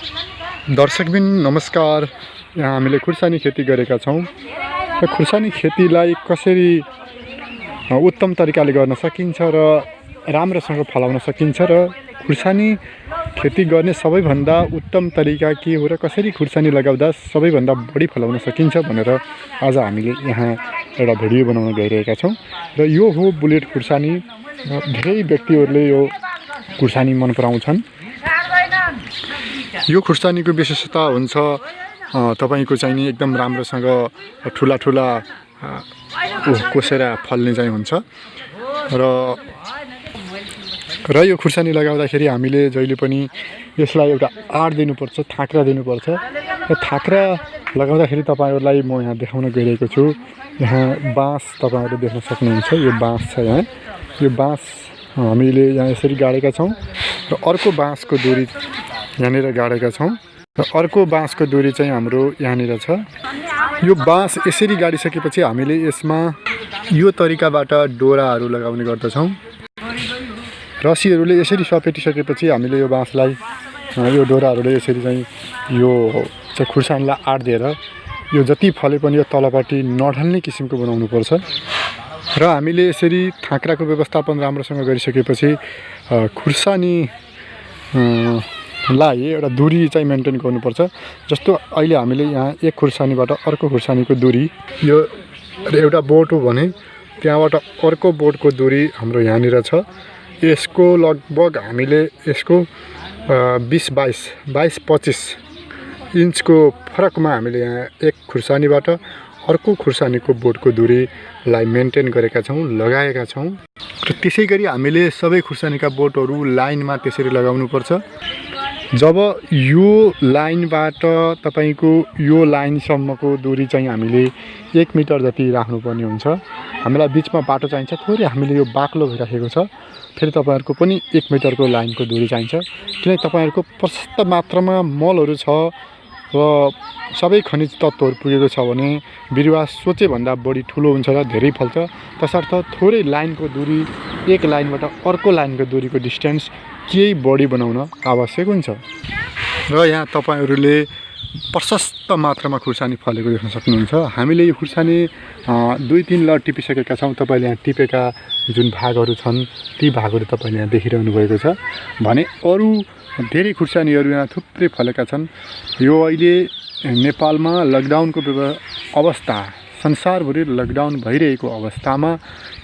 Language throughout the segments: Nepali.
दर्शकबिन नमस्कार। यहाँ हामीले खुर्सानी खेती गरेका छौं र खुर्सानी खेतीलाई कसरी उत्तम तरिकाले गर्न सकिन्छ र राम्रोसँग फलाउन सकिन्छ र खुर्सानी खेती गर्ने सबैभन्दा उत्तम तरिका के हो र कसरी खुर्सानी लगाउँदा सबैभन्दा बढी फलाउन सकिन्छ भनेर आज हामीले यहाँ एउटा भिडियो बनाउन गइरहेका छौं र यो हो बुलेट खुर्सानी। धेरै व्यक्तिहरूले यो खुर्सानी मन पराउँछन्। यो खुर्सानीको विशेषता हुन्छ तपाईको चाहिँ नि एकदम राम्रोसँग ठुला ठुला कोसेरा फल्ने चाहिँ हुन्छ र यो खुर्सानी लगाउँदाखेरि हामीले जहिले पनि यसलाई एउटा आड दिनुपर्छ, थाक्रा दिनुपर्छ। र थाक्रा लगाउँदाखेरि तपाईहरुलाई म यहाँ देखाउन गइरहेको छु। यहाँ बाँस तपाईहरुले देख्न सक्नुहुन्छ। यो बाँस छ। यहाँ यो बाँस हामीले यहाँ यसरी गाडेका छौं र अर्को बाँसको दूरी यहाँनिर गाडेका छौं र अर्को बाँसको दूरी चाहिँ हाम्रो यहाँनिर छ। यो बाँस यसरी गाडिसकेपछि हामीले यसमा यो तरिकाबाट डोराहरू लगाउने गर्दछौं। रस्सीहरूले यसरी सपेटिसकेपछि हामीले यो बाँसलाई यो डोराहरूले यसरी चाहिँ यो खुर्सानीलाई आड्दिएर यो जति फले पनि यो तलपट्टि नढल्ने किसिमको बनाउनु पर्छ र हामीले यसरी थाक्राको व्यवस्थापन राम्रोसँग गरिसकेपछि खुर्सानी लाई एउटा दूरी चाहिँ मेन्टेन गर्नुपर्छ। जस्तो अहिले हामीले यहाँ एक खुर्सानीबाट अर्को खुर्सानीको दूरी यो एउटा बोट हो भने त्यहाँबाट अर्को बोटको दूरी हाम्रो यहाँनिर छ। यसको लगभग हामीले यसको 20-22-25 इन्चको फरकमा हामीले यहाँ एक खुर्सानीबाट अर्को खुर्सानीको बोटको दूरीलाई मेन्टेन गरेका छौं, लगाएका छौं। र त्यसैगरी हामीले सबै खुर्सानीका बोटहरू लाइनमा त्यसरी लगाउनु पर्छ। जब यो लाइनबाट तपाईको यो लाइनसम्मको दूरी चाहिँ हामीले 1 मिटर जति राख्नुपर्ने हुन्छ। हामीलाई बीचमा बाटो चाहिन्छ, थोरै हामीले यो बाक्लो भइराखेको छ। फेरि तपाईहरुको पनि 1 मिटरको लाइनको दूरी चाहिन्छ, किनकि तपाईहरुको प्रशस्त मात्रामा मलहरू छ र सबै खनिज तत्त्वहरू पुगेको छ भने बिरुवा सोचे भन्दा बढी ठुलो हुन्छ र धेरै फल्छ। तसर्थ थोरै लाइनको दूरी, एक लाइनबाट अर्को लाइनको दूरीको डिस्टेन्स केही बढी बनाउन आवश्यक हुन्छ। र यहाँ तपाईहरुले प्रशस्त मात्रामा खुर्सानी फलेको देख्न सक्नुहुन्छ। हामीले यो खुर्सानी 2-3 लट टिपिसकेका छौं। तपाईले यहाँ टिपेका जुन भागहरू छन् ती भागहरू तपाईले यहाँ देखिरहनु भएको छ भने अरु धेरै खुर्सानीहरू यहाँ थुप्रै फलेका छन्। यो अहिले नेपालमा लकडाउनको अवस्था, संसारभरि लकडाउन भइरहेको अवस्थामा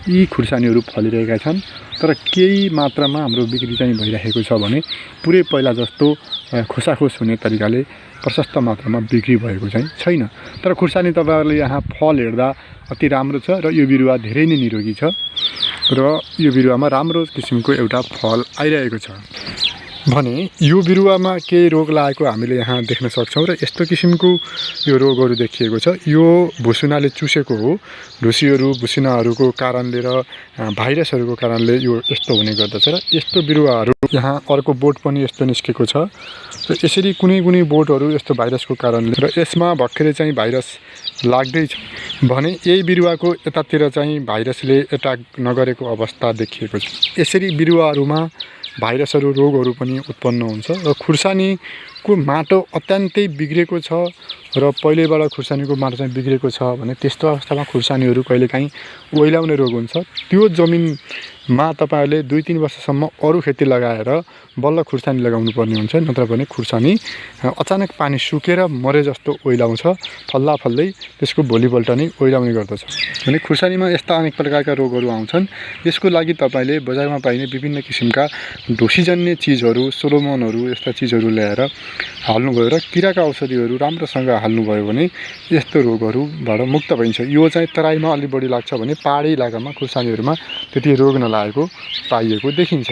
यी खुर्सानीहरू फलिरहेका छन्। तर केही मात्रामा हाम्रो बिक्री चाहिँ भइरहेको छ भने पुरै पहिला जस्तो खोसाखोस हुने तरिकाले प्रशस्त मात्रामा बिक्री भएको चाहिँ छैन। तर खुर्सानी तपाईहरुले यहाँ फल हेर्दा अति राम्रो छ र यो बिरुवा धेरै नै निरोगी छ र यो बिरुवामा राम्रो किसिमको एउटा फल आइरहेको छ भने यो बिरुवामा केही रोग लागेको हामीले यहाँ देख्न सक्छौं र यस्तो किसिमको यो रोगहरू देखिएको छ। यो भुसुनाले चुसेको हो। ढुसीहरू, भुसुनाहरूको कारणले र भाइरसहरूको कारणले यो यस्तो हुने गर्दछ र यस्तो बिरुवाहरू यहाँ अर्को बोट पनि यस्तो निस्केको छ र यसरी कुनै कुनै बोटहरू यस्तो भाइरसको कारणले र यसमा भर्खरै चाहिँ भाइरस लाग्दै छ भने यही बिरुवाको यतातिर चाहिँ भाइरसले एटाक नगरेको अवस्था देखिएको छ। यसरी बिरुवाहरूमा भाइरसहरू, रोगहरू पनि उत्पन्न हुन्छ र खुर्सानीको माटो अत्यन्तै बिग्रेको छ र पहिलेबाट खुर्सानीको माटो चाहिँ बिग्रेको छ भने त्यस्तो अवस्थामा खुर्सानीहरू कहिलेकाहीँ ओइलाउने रोग हुन्छ। त्यो जमिनमा तपाईहरुले 2-3 वर्षसम्म अरु खेती लगाएर बल्ल खुर्सानी लगाउनु पर्ने हुन्छ। नत्र भने खुर्सानी अचानक पानी सुकेर मरे जस्तो ओइलाउँछ। फल्दा फल्दै त्यसको भोलिपल्ट नै ओइलाउने गर्दछ। भने खुर्सानीमा यस्ता अनेक प्रकारका रोगहरू आउँछन्। यसको लागि तपाईले बजारमा पाइने विभिन्न किसिमका ढुसीजन्य चीजहरू, सोलोमनहरू यस्ता चीजहरू ल्याएर हाल्नुभयो र किराका औषधिहरू राम्रोसँग हाल्नुभयो भने यस्तो रोगहरूबाट मुक्त भइन्छ। यो चाहिँ तराईमा अलि बढी लाग्छ भने पहाडी इलाकामा खुर्सानीहरूमा त्यति रोग नलागेको पाइएको देखिन्छ।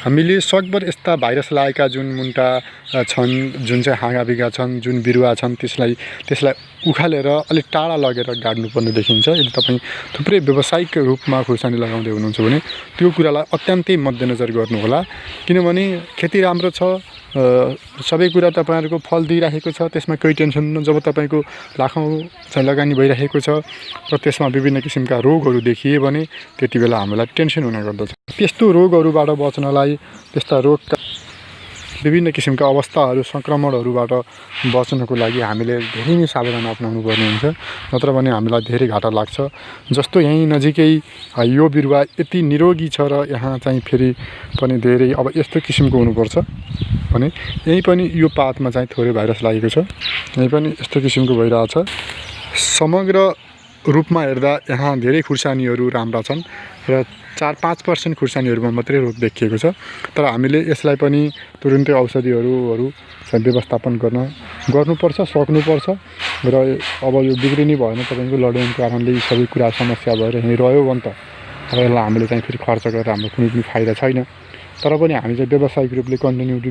हामीले सकभर यस्ता भाइरस लागेका जुन मुन्टा छन्, जुन चाहिँ हाँगाबिगा छन्, जुन बिरुवा छन् त्यसलाई उखालेर अलि टाढा लगेर गाड्नुपर्ने देखिन्छ। यदि तपाईँ थुप्रै व्यावसायिक रूपमा खुर्सानी लगाउँदै हुनुहुन्छ भने त्यो कुरालाई अत्यन्तै मध्यनजर गर्नुहोला। किनभने खेती राम्रो छ, सबै कुरा तपाईहरुको फल दिइराखेको छ, त्यसमा केही टेन्सन हुन्न। जब तपाईको लाखौं चाहिँ लगानी भइराखेको छ र त्यसमा विभिन्न किसिमका रोगहरू देखिए भने त्यतिबेला हामीलाई टेन्सन हुन गर्दछ। त्यस्तो रोगहरूबाट बच्नलाई, त्यस्ता रोगका विभिन्न किसिमका अवस्थाहरू सङ्क्रमणहरूबाट बच्नको लागि हामीले धेरै नै सावधान अपनाउनु पर्ने हुन्छ, नत्र भने हामीलाई धेरै घाटा लाग्छ। जस्तो यहीँ नजिकै यो बिरुवा यति निरोगी छ र यहाँ चाहिँ फेरि पनि धेरै अब यस्तो किसिमको हुनुपर्छ भने यहीँ पनि यो पातमा चाहिँ थोरै भाइरस लागेको छ, यहीँ पनि यस्तो किसिमको भइरहेछ। समग्र रूपमा हेर्दा यहाँ धेरै खुर्सानीहरू राम्रा छन् र 4-5% खुर्सानीहरूमा मात्रै रोग देखिएको छ। तर हामीले यसलाई पनि तुरुन्तै औषधिहरू चाहिँ व्यवस्थापन गर्नुपर्छ, सक्नुपर्छ र अब यो बिग्रिने भएन तपाईँको लकडाउनको कारणले सबै कुरा समस्या भएर यहीँ रह्यो भने त अब यसलाई हामीले चाहिँ फेरि खर्च गरेर हाम्रो कुनै पनि फाइदा छैन। तर पनि हामी चाहिँ व्यावसायिक रूपले कन्टिन्युटी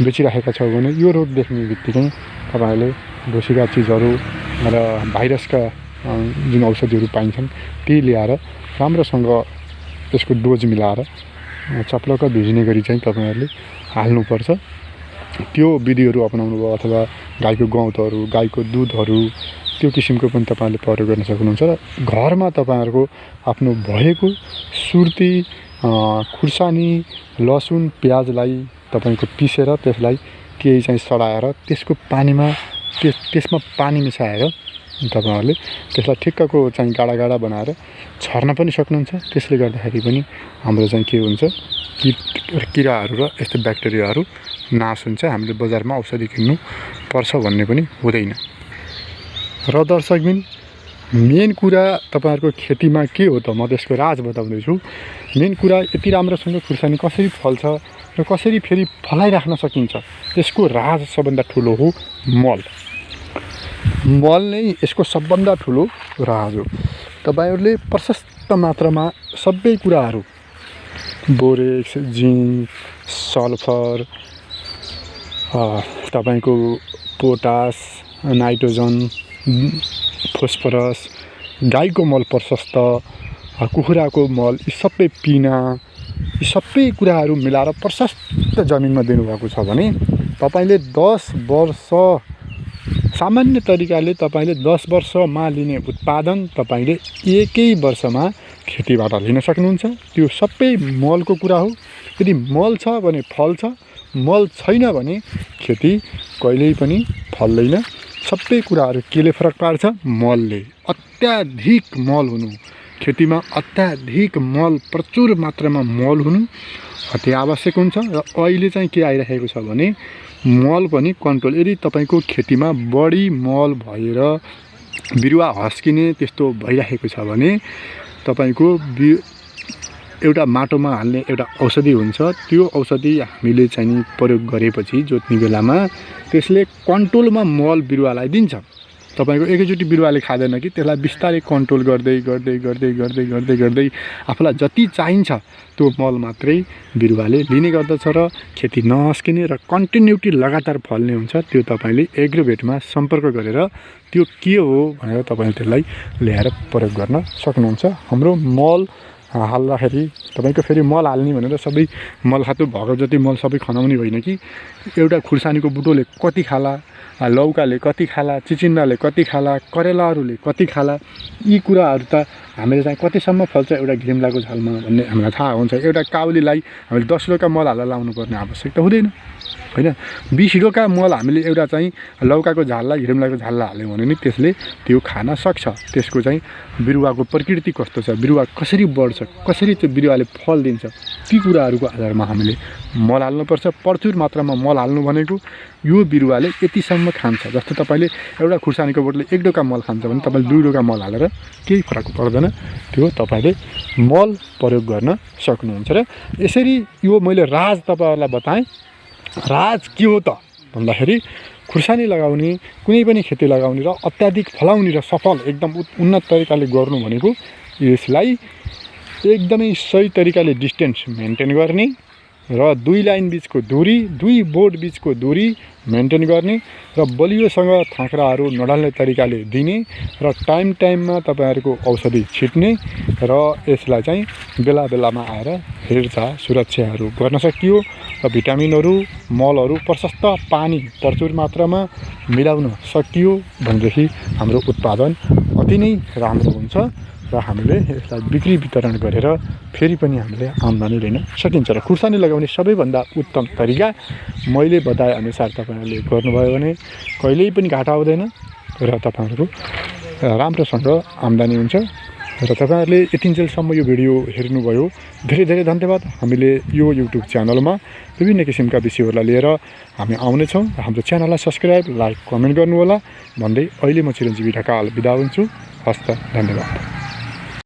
बेचिराखेका छौँ भने यो रोग देख्ने बित्तिकै तपाईँहरूले ढुसीका चिजहरू र भाइरसका जुन औषधिहरू पाइन्छन् ती ल्याएर राम्रोसँग त्यसको डोज मिलाएर चप्लक्क भिज्ने गरी चाहिँ तपाईँहरूले हाल्नुपर्छ। त्यो विधिहरू अपनाउनु भयो अथवा गाईको गउँतहरू, गाईको दुधहरू त्यो किसिमको पनि तपाईँहरूले प्रयोग गर्न सक्नुहुन्छ। र घरमा तपाईँहरूको आफ्नो भएको सुर्ती, खुर्सानी, लसुन, प्याजलाई तपाईँको पिसेर त्यसलाई केही चाहिँ सडाएर त्यसको पानीमा त्यसमा पानी मिसाएर तपाईँहरूले त्यसलाई ठिक्कको चाहिँ गाडा गाडा बनाएर छर्न पनि सक्नुहुन्छ। त्यसले गर्दाखेरि पनि हाम्रो चाहिँ के हुन्छ, किराहरू र यस्तो ब्याक्टेरियाहरू नाश हुन्छ। हामीले बजारमा औषधि किन्नु पर्छ भन्ने पनि हुँदैन। र दर्शकबिन मेन कुरा तपाईँहरूको खेतीमा के हो त, म त्यसको राज बताउँदैछु। मेन कुरा यति राम्रोसँग खुर्सानी कसरी फल्छ र कसरी फेरि फलाइराख्न सकिन्छ, त्यसको राज सबभन्दा ठुलो हो मल। मल नै यसको सबभन्दा ठुलो राज हो। तपाईँहरूले प्रशस्त मात्रामा सबै कुराहरू बोरेक्स, जिङ्क, सल्फर, तपाईँको पोटास, नाइट्रोजन, फोस्फरस, गाईको मल प्रशस्त, कुखुराको मल, यी सबै पिना, यी सबै कुराहरू मिलाएर प्रशस्त जमिनमा दिनुभएको छ भने तपाईँले 10 वर्ष सामान्य तरिकाले तपाईँले 10 वर्षमा लिने उत्पादन तपाईँले एकै वर्षमा खेतीबाट लिन सक्नुहुन्छ। त्यो सबै मलको कुरा हो। यदि मल छ भने फल्छ, मल छैन भने खेती कहिल्यै पनि फल्दैन। सबै कुराहरू केले फरक पार्छ? मलले। अत्याधिक मल हुनु, खेतीमा अत्याधिक मल, प्रचुर मात्रामा मल हुनु अति आवश्यक हुन्छ। र अहिले चाहिँ के आइरहेको छ भने मल पनि कन्ट्रोल। यदि तपाईँको खेतीमा बढी मल भएर बिरुवा हस्किने त्यस्तो भइरहेको छ भने तपाईँको एउटा माटोमा हाल्ने एउटा औषधि हुन्छ। त्यो औषधि हामीले चाहिँ प्रयोग गरेपछि जोत्ने बेलामा त्यसले कन्ट्रोलमा मल बिरुवालाई दिन्छ। तपाईँको एकैचोटि बिरुवाले खाँदैन कि, त्यसलाई बिस्तारै कन्ट्रोल गर्दै गर्दै गर्दै गर्दै गर्दै गर्दै आफूलाई जति चाहिन्छ त्यो मल मात्रै बिरुवाले लिने गर्दछ र खेती नहस्किने र कन्टिन्युटी लगातार फल्ने हुन्छ। त्यो तपाईँले एग्रोभेटमा सम्पर्क गरेर त्यो के हो भनेर तपाईँले त्यसलाई ल्याएर प्रयोग गर्न सक्नुहुन्छ। हाम्रो मल हाल्दाखेरि तपाईँको फेरि मल हाल्ने भनेर सबै मल खातो भएको जति मल सबै खनाउने होइन कि। एउटा खुर्सानीको बुटोले कति खाला, लौकाले कति खाला, चिचिन्डाले कति खाला, करेलाहरूले कति खाला, यी कुराहरू त हामीले चाहिँ कतिसम्म फल्छ एउटा घिम्लाको झालमा भन्ने हामीलाई थाहा हुन्छ। एउटा काउलीलाई हामीले 10 किलोका मल हालेर लाउनु पर्ने आवश्यकता हुँदैन होइन। 20 किलोका मल हामीले एउटा चाहिँ लौकाको झाललाई, घिम्लाको झाललाई हाल्यौँ भने नि त्यसले त्यो खान सक्छ। त्यसको चाहिँ बिरुवाको प्रकृति कस्तो छ, बिरुवा कसरी बढ्छ, कसरी त्यो बिरुवाले फल दिन्छ, ती कुराहरूको आधारमा हामीले मल हाल्नुपर्छ। प्रचुर मात्रामा मल हाल्नु भनेको यो बिरुवाले यतिसम्म खान्छ। जस्तो तपाईँले एउटा खुर्सानीको बोटले 1 डोका मल खान्छ भने तपाईँले 2 डोका मल हालेर केही फरक पर्दैन। त्यो तपाईँले मल प्रयोग गर्न सक्नुहुन्छ। र यसरी यो मैले राज तपाईँहरूलाई बताएँ। राज के हो त भन्दाखेरि खुर्सानी लगाउने, कुनै पनि खेती लगाउने र अत्याधिक फलाउने र सफल एकदम उन्नत तरिकाले गर्नु भनेको यसलाई एकदमै सही तरिकाले डिस्टेन्स मेन्टेन गर्ने र 2 लाइन बिचको दूरी, 2 बोर्ड बिचको दूरी मेन्टेन गर्ने र बलियोसँग थाँक्राहरू नढल्ने तरिकाले दिने र टाइममा तपाईँहरूको औषधि छिट्ने र यसलाई चाहिँ बेला बेलामा आएर हेरचाह सुरक्षाहरू गर्न सकियो र भिटामिनहरू, मलहरू, प्रशस्त पानी प्रचुर मात्रामा मिलाउन सकियो भनेदेखि हाम्रो उत्पादन अति नै राम्रो हुन्छ र हामीले यसलाई बिक्री वितरण गरेर फेरि पनि हामीले आम्दानी लिन सकिन्छ। र खुर्सानी लगाउने सबैभन्दा उत्तम तरिका मैले बताएअनुसार तपाईँहरूले गर्नुभयो भने कहिल्यै पनि घाटा हुँदैन र तपाईँहरूको राम्रोसँग आम्दानी हुन्छ। र तपाईँहरूले यतिन्जेलसम्म यो भिडियो हेर्नुभयो, धेरै धेरै धन्यवाद। हामीले यो युट्युब च्यानलमा विभिन्न किसिमका विषयहरूलाई लिएर हामी आउनेछौँ। हाम्रो च्यानललाई सब्सक्राइब, लाइक, कमेन्ट गर्नुहोला भन्दै अहिले म चिरञ्जीवी ढकाल बिदा हुन्छु। हस्त, धन्यवाद।